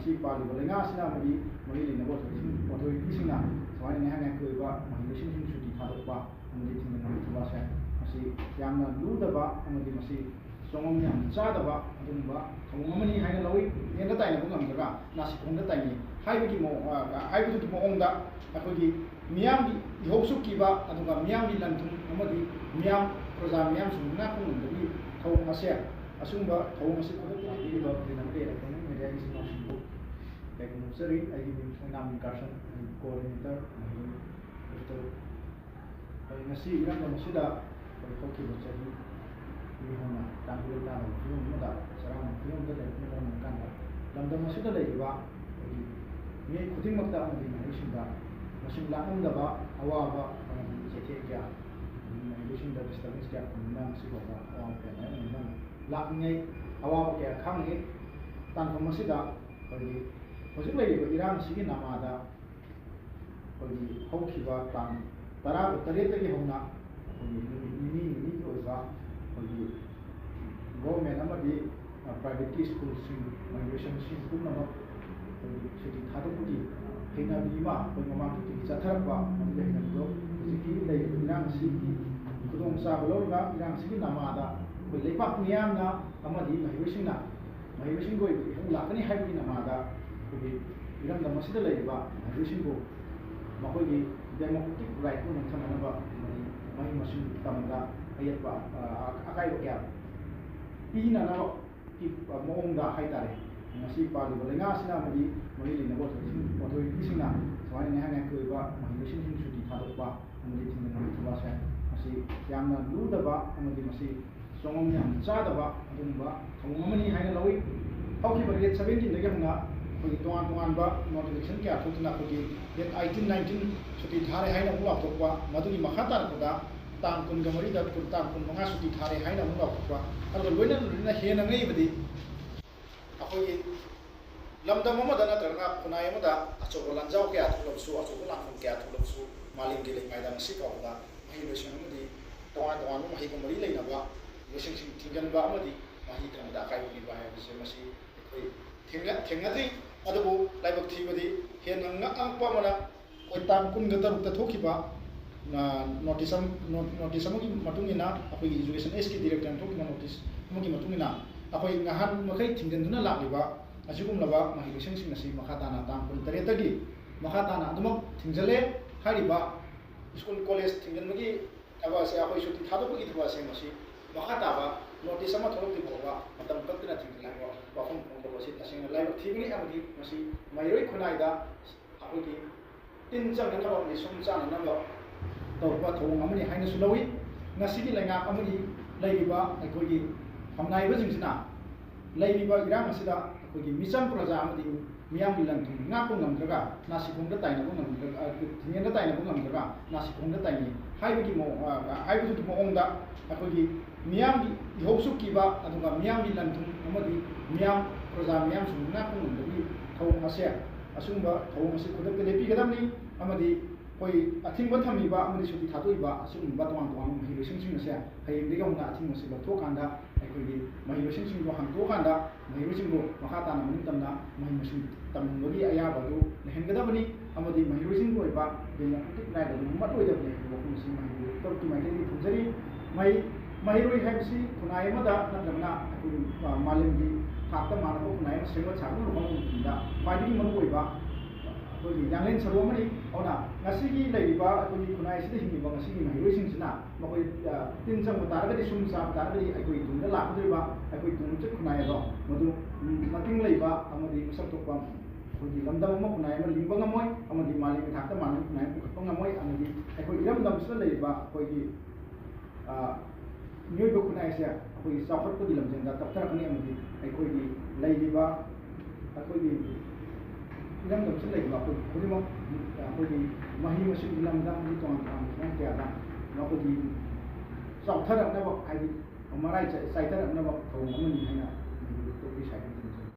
ꯃꯁꯤ ꯄꯥꯜꯂꯤꯕ ꯂꯩꯉꯥꯛꯁꯤꯅ ꯑꯃꯗꯤ ꯃꯔꯤ ꯂꯩꯅꯕ ꯑꯣꯊꯣꯔꯤꯇꯤꯁꯤꯡꯅ ꯁꯨꯃꯥꯏꯅ ꯉꯥꯏꯍꯥꯛ ꯉꯥꯏꯍꯥꯛꯀꯤ ꯑꯣꯏꯕ ꯃꯍꯩꯔꯣꯏꯁꯤꯡꯁꯤꯡ ꯁꯨꯇꯤ ꯊꯥꯗꯣꯛꯄ ꯑꯃꯗꯤ ꯊꯤꯡꯖꯤꯟꯕꯒꯤ ꯊꯕꯛꯁꯦ ꯃꯁꯤ ꯌꯥꯝꯅ ꯂꯨꯗꯕ ꯑꯃꯗꯤ ꯃꯁꯤ ꯆꯣꯡꯉꯝ ꯌꯥꯝꯅ ꯆꯥꯗꯕ ꯑꯗꯨꯒꯨꯝꯕ ꯊꯧꯑꯣꯡ ꯑꯃꯅꯤ ꯍꯥꯏꯅ ꯂꯧꯏ꯫ ꯌꯦꯟꯗ ꯇꯥꯏꯅꯕ ꯉꯝꯗ꯭ꯔꯒ ꯅꯥꯁꯤꯈꯣꯡꯗ ꯇꯥꯏꯅꯩ ꯍꯥꯏꯕꯒꯤ ꯃꯑꯣꯡꯗ ꯑꯩꯈꯣꯏꯒꯤ ꯃꯤꯌꯥꯝꯒꯤ ꯏꯍꯧꯁꯨ ꯀꯤꯕ ꯑꯗꯨꯒ ꯃꯤꯌꯥꯝꯒꯤ ꯂꯟ ꯊꯨꯝ ꯑꯃꯗꯤ ꯄ꯭ꯔꯖꯥ ꯃꯤꯌꯥꯝꯁꯨ ꯉꯥꯛꯄ ꯉꯝꯕꯒꯤ ꯊꯧꯑꯣꯡ ꯑꯁꯦ ꯑꯁꯤꯒꯨꯝꯕ ꯊꯧꯑꯣꯡ ꯑꯁꯤ ꯈꯨꯗꯛꯇ ꯄꯤꯔꯤꯕ ꯏꯂꯦꯛꯇ꯭ꯔꯣꯅꯤꯛ ꯃꯦꯗꯤꯌꯥꯒꯤ ꯏꯆꯤꯟ ꯏꯅꯥꯎꯁꯤꯡꯕꯨ ꯑꯩꯒꯤ ꯃꯤꯡ ꯀꯥꯔꯁꯟ ꯀꯣꯑꯣꯔꯗꯤꯅꯦꯇꯔ ꯉꯁꯤ ꯏꯔꯝꯗꯝ ꯑꯁꯤꯗ ꯊꯣꯛꯈꯤꯕ ꯆꯍꯤ ꯍꯧꯅ ꯇꯥꯡꯀꯛ ꯇꯥꯕ ꯐꯤꯕꯝ ꯑꯃꯗ ꯆꯔꯥꯡꯅꯕ ꯐꯤꯕꯝꯗ ꯂꯩꯔꯛꯄꯅ ꯃꯔꯝ ꯑꯣꯏꯔꯀꯥꯟꯗ ꯂꯝꯗꯝ ꯑꯁꯤꯗ ꯂꯩꯔꯤꯕ ꯑꯩꯈꯣꯏꯒꯤ ꯃꯤꯑꯣꯏ ꯈꯨꯗꯤꯡꯃꯛꯇ ꯑꯃꯗꯤ ꯃꯍꯩꯔꯣꯏꯁꯤꯡꯗ ꯃꯁꯤꯡ ꯂꯥꯛꯂꯝꯗꯕ ꯑꯋꯥꯕ ꯑꯃꯗꯤ ꯆꯩꯊꯦꯡ ꯀꯌꯥ ꯃꯍꯩꯔꯣꯏꯁꯤꯡꯗ ꯗꯤꯁꯇꯔꯕꯦꯟꯁ ꯀꯌꯥ ꯐꯪꯗꯨꯅ ꯉꯁꯤꯐꯥꯎꯕ ꯑꯋꯥꯕ ꯀꯌꯥ ꯃꯥꯌꯣꯛꯅꯗꯨꯅ ꯂꯥꯛꯂꯤꯉꯩ ꯑꯋꯥꯕ ꯀꯌꯥ ꯈꯥꯡꯉꯤ ꯇꯥꯟꯐꯝ ꯑꯁꯤꯗ ꯑꯩꯈꯣꯏꯒꯤ ꯍꯧꯖꯤꯛ ꯂꯩꯔꯤꯕ ꯏꯔꯥꯡ ꯑꯁꯤꯒꯤ ꯅꯃꯥꯗ ꯑꯩꯈꯣꯏꯒꯤ ꯍꯧꯈꯤꯕ ꯇꯥꯡ 18ꯗꯒꯤ ꯍꯧꯅ ꯑꯩꯈꯣꯏꯒꯤ ꯅꯨꯃꯤꯠ ꯅꯤꯅꯤꯒꯤ ꯑꯣꯏꯕ ꯑꯩꯈꯣꯏꯒꯤ ꯒꯣꯔꯃꯦꯟ ꯑꯃꯗꯤ ꯄ꯭ꯔꯥꯏꯚꯦꯠꯀꯤ ꯁ꯭ꯀꯨꯜꯁꯤꯡ ꯃꯍꯩꯔꯣꯏꯁꯪꯁꯤꯡ ꯄꯨꯝꯅꯃꯛ ꯑꯩꯈꯣꯏꯒꯤ ꯁꯨꯇꯤ ꯊꯥꯗꯣꯛꯄꯒꯤ ꯍꯩꯅꯕꯤ ꯑꯃ ꯑꯩꯈꯣꯏ ꯃꯃꯥꯡꯗꯒꯤ ꯆꯠꯊꯔꯛꯄ ꯃꯗꯨꯒꯤ ꯍꯩꯅꯕꯤꯗꯣ ꯍꯧꯖꯤꯛꯀꯤ ꯂꯩꯔꯤꯕ ꯏꯔꯥꯡ ꯑꯁꯤꯒꯤ ꯈꯨꯗꯣꯡꯆꯥꯕ ꯂꯧꯔꯒ ꯏꯔꯥꯡ ꯑꯁꯤꯒꯤ ꯅꯃꯥꯗ ꯑꯩꯈꯣꯏ ꯂꯩꯕꯥꯛ ꯃꯤꯌꯥꯝꯅ ꯑꯃꯗꯤ ꯃꯍꯩꯔꯣꯏꯁꯤꯡꯒꯤ ꯑꯣꯏꯕ ꯏꯍꯧ ꯂꯥꯛꯀꯅꯤ ꯍꯥꯏꯕꯒꯤ ꯅꯃꯥꯗ ꯑꯩꯈꯣꯏꯒꯤ ꯏꯔꯝꯗꯝ ꯑꯁꯤꯗ ꯂꯩꯔꯤꯕ ꯃꯍꯩꯔꯣꯏꯁꯤꯡꯕꯨ ꯃꯈꯣꯏꯒꯤ ꯗꯦꯃꯣꯀ꯭ꯔꯦꯇꯤꯛ ꯔꯥꯏꯠꯄꯨ ꯅꯤꯡꯊꯝꯅꯅꯕ ꯃꯍꯩ ꯃꯁꯤꯡ ꯇꯝꯕꯗ ꯑꯌꯦꯠꯄ ꯑꯀꯥꯏꯕ ꯀꯌꯥ ꯄꯤꯅꯅꯕꯒꯤ ꯃꯑꯣꯡꯗ ꯍꯥꯏꯇꯥꯔꯦ ꯉꯁꯤ ꯄꯥꯜꯂꯤꯕ ꯂꯩꯉꯥꯛꯁꯤꯅ ꯑꯃꯗꯤ ꯃꯔꯤ ꯂꯩꯅꯕ ꯑꯣꯊꯣꯔꯤꯇꯤꯁꯤꯡꯅ ꯁꯨꯃꯥꯏꯅ ꯉꯥꯏꯍꯥꯛ ꯉꯥꯏꯍꯥꯛꯀꯤ ꯑꯣꯏꯕ ꯃꯍꯩꯔꯣꯏꯁꯤꯡꯁꯤꯡ ꯁꯨꯇꯤ ꯊꯥꯗꯣꯛꯄ ꯑꯃꯗꯤ ꯊꯤꯡꯖꯤꯟꯕꯒꯤ ꯊꯕꯛꯁꯦ ꯃꯁꯤ ꯌꯥꯝꯅ ꯂꯨꯗꯕ ꯑꯃꯗꯤ ꯃꯁꯤ ꯆꯣꯡꯉꯝ ꯌꯥꯝꯅ ꯆꯥꯗꯕ ꯑꯗꯨꯒꯨꯝꯕ ꯊꯧꯑꯣꯡ ꯑꯃꯅꯤ ꯍꯥꯏꯅ ꯂꯧꯏ꯫ ꯍꯧꯈꯤꯕ ꯗꯦꯠ 17ꯗꯒꯤ ꯍꯧꯅ ꯑꯩꯈꯣꯏꯒꯤ ꯇꯣꯉꯥꯟ ꯇꯣꯉꯥꯟꯕ ꯅꯣꯇꯤꯐꯤꯀꯦꯁꯟ ꯀꯌా ꯊꯣꯛꯇꯨꯅ ꯑꯩꯈꯣꯏꯒꯤ ꯗꯦꯠ 18, 19 ꯁꯨꯇꯤ ꯊꯥꯔꯦ ꯍꯥꯏꯅ ꯑꯃꯨꯛ ꯂꯥꯎꯊꯣꯛꯄ ꯃꯗꯨꯒꯤ ꯃꯈꯥ ꯇꯥꯔꯛꯄꯗ ꯇꯥꯡ 24ꯗ ꯇꯥꯡ 25 ꯁꯨꯇꯤ ꯊꯥꯔꯦ ꯍꯥꯏꯅ ꯑꯃꯨꯛ ꯂꯥꯎꯊꯣꯛꯄ ꯑꯗꯨꯒ ꯂꯣꯏꯅ ꯍꯦꯟꯅ ꯉꯛꯏꯕꯗꯤ ꯑꯩꯈꯣꯏꯒꯤ ꯂꯝꯗꯝ ꯑꯃꯗ ꯅꯠꯇ꯭ꯔꯒꯅ ꯈꯨꯟꯅꯥꯏ ꯑꯃꯗ ꯑꯆꯧꯕ ꯂꯥꯟꯖꯥꯎ ꯀꯌꯥ ꯊꯣꯛꯂꯕꯁꯨ ꯑꯆꯧꯕ ꯂꯥꯟꯐꯝ ꯀꯌꯥ ꯊꯣꯛꯂꯕꯁꯨ ꯃꯥꯂꯦꯝꯒꯤ ꯂꯩꯃꯥꯏꯗ ꯉꯁꯤ ꯐꯥꯎꯕꯗ ꯃꯍꯩꯔꯣꯏꯁꯤꯡ ꯑꯃꯗꯤ ꯇꯣꯉꯥꯟ ꯇꯣꯉꯥꯟꯕ ꯃꯍꯩꯒ ꯃꯔꯤ ꯂꯩꯅꯕ ꯂꯣꯏꯁꯤꯡꯁꯤꯡ ꯊꯤꯡꯖꯤꯟꯕ ꯑꯃꯗꯤ ꯃꯍꯩ ꯇꯝꯕꯗ ꯑꯀꯥꯏꯕ ꯄꯤꯕ ꯍꯥꯏꯕꯁꯦ ꯃꯁꯤ ꯑꯩꯈꯣই ꯊꯦꯡꯅꯗ꯭ꯔꯤ ꯑꯗꯨꯕꯨ ꯂꯥꯏꯕꯛ ꯊꯤꯕꯗꯤ ꯍꯦꯟꯅ ꯉꯛꯄ ꯑꯃꯅ ꯑꯩꯈꯣꯏ ꯇꯥꯡ 23ꯗ ꯊꯣꯛꯈꯤꯕ ꯅꯣꯇꯤꯁ ꯑꯃꯒꯤ ꯃꯇꯨꯡ ꯏꯟꯅ ꯑꯩꯈꯣꯏꯒꯤ ꯏꯖꯨꯀꯦꯁꯟ ꯑꯦꯖꯀꯤ ꯗꯤꯔꯦꯛꯇꯔꯅ ꯊꯣꯛꯈꯤꯕ ꯅꯣꯇꯤꯁ ꯑꯃꯒꯤ ꯃꯇꯨꯡ ꯏꯟꯅ ꯑꯩꯈꯣꯏ ꯅꯍꯥꯟ ꯃꯈꯩ ꯊꯤꯡꯖꯤꯟꯗꯨꯅ ꯂꯥꯛꯂꯤꯕ ꯑꯁꯤꯒꯨꯝꯂꯕ ꯃꯍꯩꯔꯣꯏꯁꯤꯡ ꯑꯁꯤ ꯃꯈꯥ ꯇꯥꯅ ꯇꯥꯡ 28ꯗꯒꯤ ꯃꯈꯥ ꯇꯥꯅ ꯑꯗꯨꯃꯛ ꯊꯤꯡꯖꯤꯜꯂꯦ ꯍꯥꯏꯔꯤꯕ ꯁ꯭ꯀꯨꯜ ꯀꯣꯂꯦꯖ ꯊꯤꯡꯖꯤꯟꯕꯒꯤ ꯊꯕꯛ ꯑꯁꯤ ꯑꯩꯈꯣꯏ ꯁꯨꯇꯤ ꯊꯥꯗꯣꯛꯄꯒꯤ ꯊꯕꯛ ꯑꯁꯤ ꯃꯁꯤ ꯃꯈꯥ ꯇꯥꯕ ꯅꯣꯇꯤꯁ ꯑꯃ ꯊꯣꯛꯂꯛꯇ꯭ꯔꯤ ꯐꯥꯎꯕ ꯃꯇꯝ ꯀꯛꯇꯅ ꯊꯤꯡꯖꯤꯜꯂꯦ ꯍꯥꯏꯕ ꯋꯥꯐꯝ ꯐꯣꯡꯗꯣꯛꯄ ꯑꯁꯤ ꯇꯁꯦꯡꯅ ꯂꯥꯏꯕꯛ ꯊꯤꯕꯅꯤ ꯑꯃꯗꯤ ꯃꯁꯤ ꯃꯍꯩꯔꯣꯏ ꯈꯨꯟꯅꯥꯏꯗ ꯑꯩꯈꯣꯏꯒꯤ ꯇꯤꯟ ꯆꯪꯅꯅꯕ ꯑꯃꯗꯤ ꯁꯨꯝ ꯆꯥꯅꯅꯕ ꯇꯧꯔꯛꯄ ꯊꯧꯑꯣꯡ ꯑꯃꯅꯤ ꯍꯥꯏꯅꯁꯨ ꯂꯧꯏ꯫ ꯉꯁꯤꯒꯤ ꯂꯩꯉꯥꯛ ꯑꯃꯗꯤ ꯂꯩꯔꯤꯕ ꯑꯩꯈꯣꯏꯒꯤ ꯐꯝꯅꯥꯏꯕꯁꯤꯡꯁꯤꯅ ꯂꯩꯔꯤꯕ ꯏꯔꯥꯡ ꯑꯁꯤꯗ ꯑꯩꯈꯣꯏꯒꯤ ꯃꯤꯆꯝ ꯄ꯭ꯔꯖꯥ ꯑꯃꯗꯤ ꯃꯤꯌꯥꯝꯒꯤ ꯂꯟ ꯊꯨꯝ ꯉꯥꯛꯄ ꯉꯝꯗ꯭ꯔꯒ ꯅꯥꯁꯤꯈꯣꯡꯗ ꯇꯥꯏꯅꯕ ꯉꯝꯗ꯭ꯔꯒ ꯊꯤꯡꯖꯤꯟꯗ ꯇꯥꯏꯅꯕ ꯉꯝꯗ꯭ꯔꯒ ꯅꯥꯁꯤꯈꯣꯡꯗ ꯇꯥꯏꯅꯩ ꯍꯥꯏꯕꯒꯤ ꯃꯑꯣꯡꯗ ꯑꯩꯈꯣꯏꯒꯤ ꯃꯤꯌꯥꯝꯒꯤ ꯏꯍꯧꯁꯨ ꯀꯤꯕ ꯑꯗꯨꯒ ꯃꯤꯌꯥꯝꯒꯤ ꯂꯟ ꯊꯨꯝ ꯑꯃꯗꯤ ꯄ꯭ꯔꯖꯥ ꯃꯤꯌꯥꯝꯁꯨ ꯉꯥꯛꯄ ꯉꯝꯕꯒꯤ ꯊꯧꯑꯣꯡ ꯑꯁꯦ ꯑꯁꯤꯒꯨꯝꯕ ꯊꯧꯑꯣꯡ ꯑꯁꯤ ꯈꯨꯗꯛꯇ ꯂꯦꯞꯄꯤꯒꯗꯕꯅꯤ ꯑꯃꯗꯤ ꯑꯩꯈꯣꯏ ꯑꯊꯤꯡꯕ ꯊꯝꯃꯤꯕ ꯑꯃꯗꯤ ꯁꯨꯇꯤ ꯊꯥꯗꯣꯛꯏꯕ ꯑꯁꯤꯒꯨꯝꯕ ꯇꯣꯉꯥꯟ ꯇꯣꯉꯥꯟꯕ ꯃꯍꯩꯔꯣꯏꯁꯤꯡ ꯑꯁꯦ ꯍꯌꯦꯡꯗꯒꯤ ꯍꯧꯅ ꯑꯊꯤꯡꯕꯁꯤ ꯂꯧꯊꯣꯛꯑꯀꯥꯟꯗ ꯑꯩꯈꯣꯏꯒꯤ ꯃꯍꯩꯔꯣꯏꯁꯤꯡꯗꯨ ꯍꯥꯡꯗꯣꯛꯑꯀꯥꯟꯗ ꯃꯍꯩꯔꯣꯏꯁꯤꯡꯕꯨ ꯃꯈꯥ ꯇꯥꯅ ꯃꯅꯤꯡ ꯇꯝꯅ ꯃꯍꯩ ꯃꯁꯤꯡ ꯇꯝꯅꯤꯡꯕꯒꯤ ꯑꯌꯥꯕ ꯑꯗꯨ ꯂꯩꯍꯟꯒꯗꯕꯅꯤ ꯑꯃꯗꯤ ꯃꯍꯩꯔꯣꯏꯁꯤꯡꯒꯤ ꯑꯣꯏꯕ ꯗꯦꯃꯣꯀ꯭ꯔꯦꯇꯤक ꯔꯥꯏꯠ ꯑꯗꯨ ꯃꯠꯂꯣꯏꯗꯕꯅꯤ ꯍꯥꯏꯕ ꯋꯥꯐꯝ ꯑꯁꯤ ꯃꯍꯩꯔꯣꯏꯒꯤ ꯃꯥꯏꯀꯩꯗꯒꯤ ꯊꯝꯖꯔꯤ꯫ ꯃꯍꯩꯔꯣꯏ ꯍꯥꯏꯕꯁꯤ ꯈꯨꯟꯅꯥꯏ ꯑꯃꯗ ꯅꯠꯇ꯭ꯔꯒꯅ ꯑꯩꯈꯣꯏꯒꯤ ꯃꯥꯂꯦꯝꯒꯤ ꯊꯥꯛꯇ ꯃꯥꯟꯅꯕ ꯈꯨꯟꯅꯥꯏ ꯑꯃ ꯁꯦꯝꯒꯠ ꯁꯥꯒꯠꯅꯕ ꯍꯣꯠꯅꯕ ꯃꯇꯝꯗ ꯈ꯭ꯋꯥꯏꯗꯒꯤ ꯃꯔꯨꯑꯣꯏꯕ ꯑꯩꯈꯣꯏꯒꯤ ꯌꯥꯡꯂꯦꯟ ꯁꯔꯨ ꯑꯃꯅꯤ꯫ ꯑꯗꯨꯅ ꯉꯁꯤꯒꯤ ꯂꯩꯔꯤꯕ ꯑꯩꯈꯣꯏꯒꯤ ꯈꯨꯟꯅꯥꯏ ꯑꯁꯤꯗ ꯍꯤꯡꯉꯤꯕ ꯉꯁꯤꯒꯤ ꯃꯍꯩꯔꯣꯏꯁꯤꯡꯁꯤꯅ ꯃꯈꯣꯏ ꯇꯤꯟ ꯆꯪꯕ ꯇꯥꯔꯒꯗꯤ ꯁꯨꯝ ꯆꯥꯕ ꯇꯥꯔꯒꯗꯤ ꯑꯩꯈꯣꯏ ꯇꯨꯡꯗ ꯂꯥꯛꯀꯗꯧꯔꯤꯕ ꯑꯩꯈꯣꯏ ꯇꯨꯡꯆꯠ ꯈꯨꯟꯅꯥꯏ ꯑꯗꯣ ꯃꯗꯨ ꯃꯇꯤꯡ ꯂꯩꯕ ꯑꯃꯗꯤ ꯃꯁꯛ ꯊꯣꯛꯄ ꯑꯩꯈꯣꯏꯒꯤ ꯂꯝꯗꯝ ꯑꯃ ꯈꯨꯟꯅꯥꯏ ꯑꯃ ꯂꯤꯡꯕ ꯉꯝꯃꯣꯏ ꯑꯃꯗꯤ ꯃꯥꯂꯦꯝꯒꯤ ꯊꯥꯛꯇ ꯃꯥꯟꯅꯕ ꯈꯨꯟꯅꯥꯏ ꯑꯃ ꯄꯨꯈꯠꯄ ꯉꯝꯃꯣꯏ ꯑꯃꯗꯤ ꯑꯩꯈꯣꯏ ꯏꯔꯝꯗꯝꯁꯤꯗ ꯂꯩꯔꯤꯕ ꯑꯩꯈꯣꯏꯒꯤ ꯃꯤꯑꯣꯏꯕ ꯈꯨꯟꯅꯥꯏ ꯑꯁꯦ ꯑꯩꯈꯣꯏꯒꯤ ꯆꯥꯎꯈꯠꯄꯒꯤ ꯂꯝꯖꯦꯟꯗ ꯇꯞꯊꯔꯛꯀꯅꯤ ꯑꯃꯗꯤ ꯑꯩꯈꯣꯏꯒꯤ ꯂꯩꯔꯤꯕ ꯑꯩꯈꯣꯏꯒꯤ ꯏꯔꯝꯗꯝꯁꯤꯗ ꯂꯩꯔꯤꯕ ꯑꯩꯈꯣꯏ ꯈꯨꯗꯤꯡꯃꯛ ꯑꯩꯈꯣꯏꯒꯤ ꯃꯍꯩ ꯃꯁꯤꯡꯒꯤ ꯂꯝꯗ ꯑꯃꯗꯤ ꯇꯣꯉꯥꯟ ꯇꯣꯉꯥꯟꯕ ꯐꯤꯚꯝ ꯀꯌꯥꯗ ꯃꯈꯣꯏꯒꯤ ꯆꯥꯎꯊꯔꯛꯅꯕ ꯍꯥꯏꯗꯤ ꯃꯔꯥꯏ ꯆꯥꯏꯊꯔꯛꯅꯕ ꯊꯧꯑꯣꯡ ꯑꯃꯅꯤ ꯍꯥꯏꯅ ꯇꯣꯄꯤ ꯁꯥꯏ